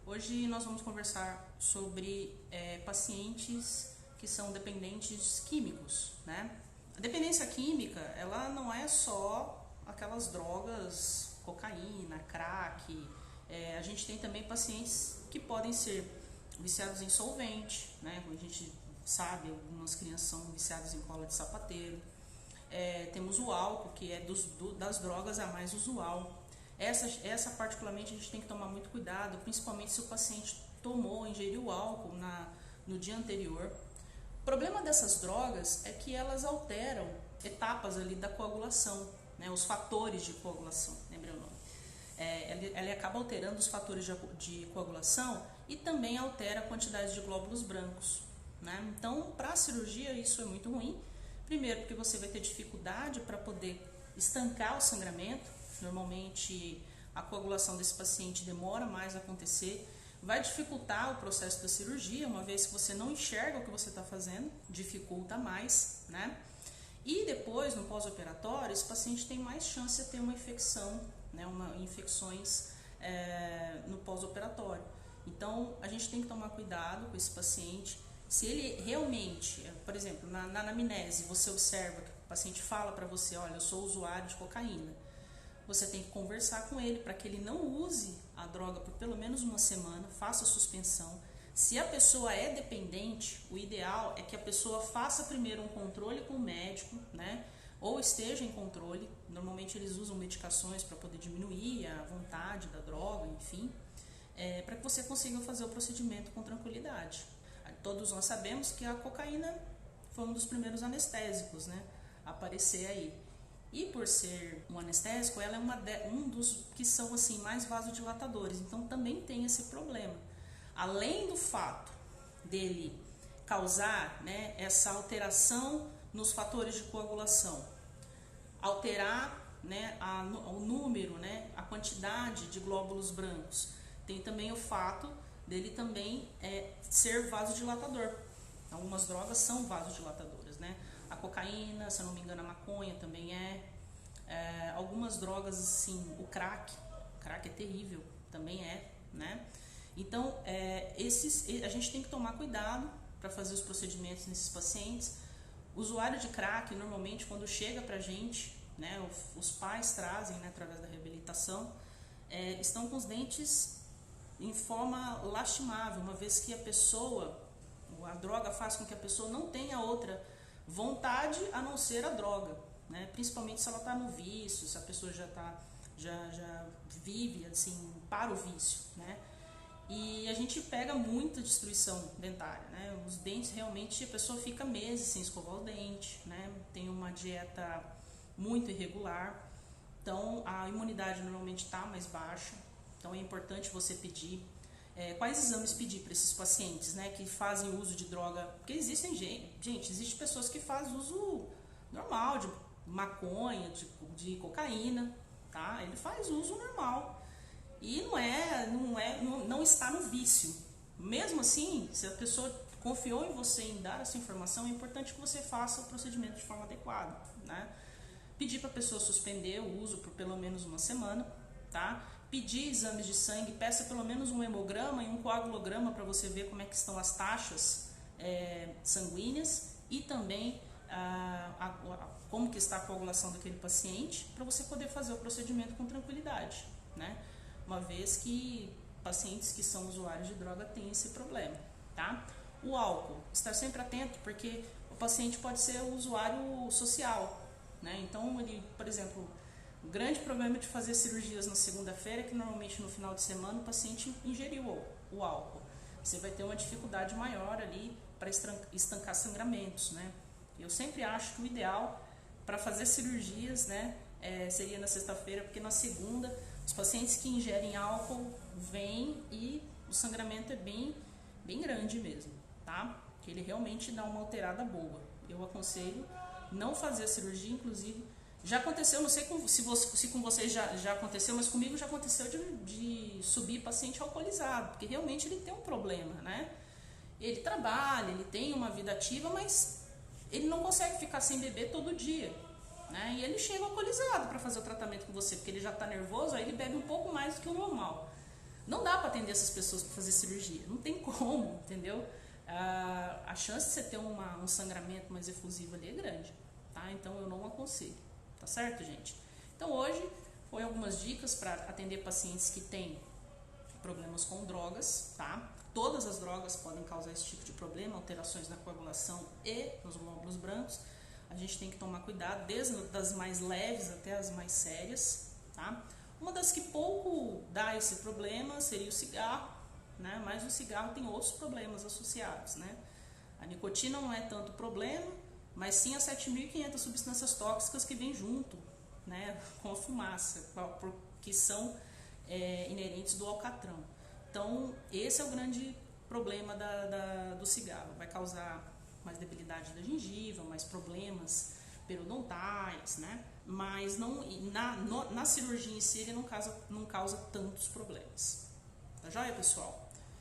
Hoje nós vamos conversar sobre pacientes que são dependentes químicos, né? A dependência química, ela não é só aquelas drogas, cocaína, crack. A gente tem também pacientes que podem ser viciados em solvente, né? Como a gente sabe, algumas crianças são viciadas em cola de sapateiro. Temos o álcool, que é das drogas a mais usual. Essa particularmente a gente tem que tomar muito cuidado, principalmente se o paciente ingeriu álcool no dia anterior. O problema dessas drogas é que elas alteram etapas ali da coagulação, né, os fatores de coagulação, lembra o nome? Ela acaba alterando os fatores de coagulação e também altera a quantidade de glóbulos brancos, né? Então, para a cirurgia isso é muito ruim. Primeiro, porque você vai ter dificuldade para poder estancar o sangramento. Normalmente a coagulação desse paciente demora mais a acontecer, vai dificultar o processo da cirurgia, uma vez que você não enxerga o que você está fazendo, dificulta mais, né? E depois, no pós-operatório, esse paciente tem mais chance de ter uma infecção, né? Infecções no pós-operatório. Então, a gente tem que tomar cuidado com esse paciente. Se ele realmente, por exemplo, na anamnese, você observa que o paciente fala para você, olha, eu sou usuário de cocaína. Você tem que conversar com ele para que ele não use a droga por pelo menos uma semana, faça suspensão. Se a pessoa é dependente, o ideal é que a pessoa faça primeiro um controle com o médico, né? Ou esteja em controle. Normalmente eles usam medicações para poder diminuir a vontade da droga, enfim, para que você consiga fazer o procedimento com tranquilidade. Todos nós sabemos que a cocaína foi um dos primeiros anestésicos, né, a aparecer aí. E por ser um anestésico, ela é um dos que são assim mais vasodilatadores, então também tem esse problema. Além do fato dele causar, né, essa alteração nos fatores de coagulação, alterar, né, o número, né, a quantidade de glóbulos brancos, tem também o fato dele também ser vasodilatador. Algumas drogas são vasodilatadoras, né? A cocaína, se eu não me engano, a maconha também algumas drogas, assim, o crack é terrível, também né? Então, a gente tem que tomar cuidado para fazer os procedimentos nesses pacientes. O usuário de crack, normalmente, quando chega pra gente, né, os pais trazem, né, através da reabilitação, estão com os dentes em forma lastimável, uma vez que a droga faz com que a pessoa não tenha outra vontade a não ser a droga, né? Principalmente se ela está no vício, se a pessoa já vive assim para o vício, né? E a gente pega muita destruição dentária, né? Os dentes realmente, a pessoa fica meses sem escovar o dente, né? Tem uma dieta muito irregular, então a imunidade normalmente está mais baixa, então é importante você pedir. Quais exames pedir para esses pacientes, né, que fazem uso de droga? Porque existem existem pessoas que fazem uso normal de maconha, de cocaína, tá? Ele faz uso normal e não está no vício. Mesmo assim, se a pessoa confiou em você em dar essa informação, é importante que você faça o procedimento de forma adequada, né? Pedir para a pessoa suspender o uso por pelo menos uma semana, tá? Pedir exames de sangue, peça pelo menos um hemograma e um coagulograma para você ver como é que estão as taxas sanguíneas e também como que está a coagulação daquele paciente, para você poder fazer o procedimento com tranquilidade, né? Uma vez que pacientes que são usuários de droga têm esse problema, tá? O álcool, estar sempre atento, porque o paciente pode ser usuário social, né? Então, ele, por exemplo, o grande problema de fazer cirurgias na segunda-feira é que normalmente no final de semana o paciente ingeriu o álcool. Você vai ter uma dificuldade maior ali para estancar sangramentos, né? Eu sempre acho que o ideal para fazer cirurgias, né, seria na sexta-feira, porque na segunda os pacientes que ingerem álcool vêm e o sangramento é bem grande mesmo, tá? Que ele realmente dá uma alterada boa. Eu aconselho não fazer a cirurgia, inclusive. Já aconteceu, não sei se com vocês já aconteceu, mas comigo já aconteceu de subir paciente alcoolizado, porque realmente ele tem um problema, né? Ele trabalha, ele tem uma vida ativa, mas ele não consegue ficar sem beber todo dia, né? E ele chega alcoolizado para fazer o tratamento com você, porque ele já está nervoso, aí ele bebe um pouco mais do que o normal. Não dá para atender essas pessoas para fazer cirurgia, não tem como, entendeu? A chance de você ter um sangramento mais efusivo ali é grande, tá? Então eu não aconselho, tá certo, gente? Então hoje foi algumas dicas para atender pacientes que têm problemas com drogas, tá? Todas as drogas podem causar esse tipo de problema, alterações na coagulação e nos glóbulos brancos. A gente tem que tomar cuidado, desde das mais leves até as mais sérias, tá? Uma das que pouco dá esse problema seria o cigarro, né? Mas o cigarro tem outros problemas associados, né? A nicotina não é tanto problema, mas sim as 7.500 substâncias tóxicas que vêm junto, né? Com a fumaça, que são inerentes do alcatrão. Então, esse é o grande problema do cigarro. Vai causar mais debilidade da gengiva, mais problemas periodontais, né? Mas não, na cirurgia em si ele não causa tantos problemas. Tá joia, pessoal?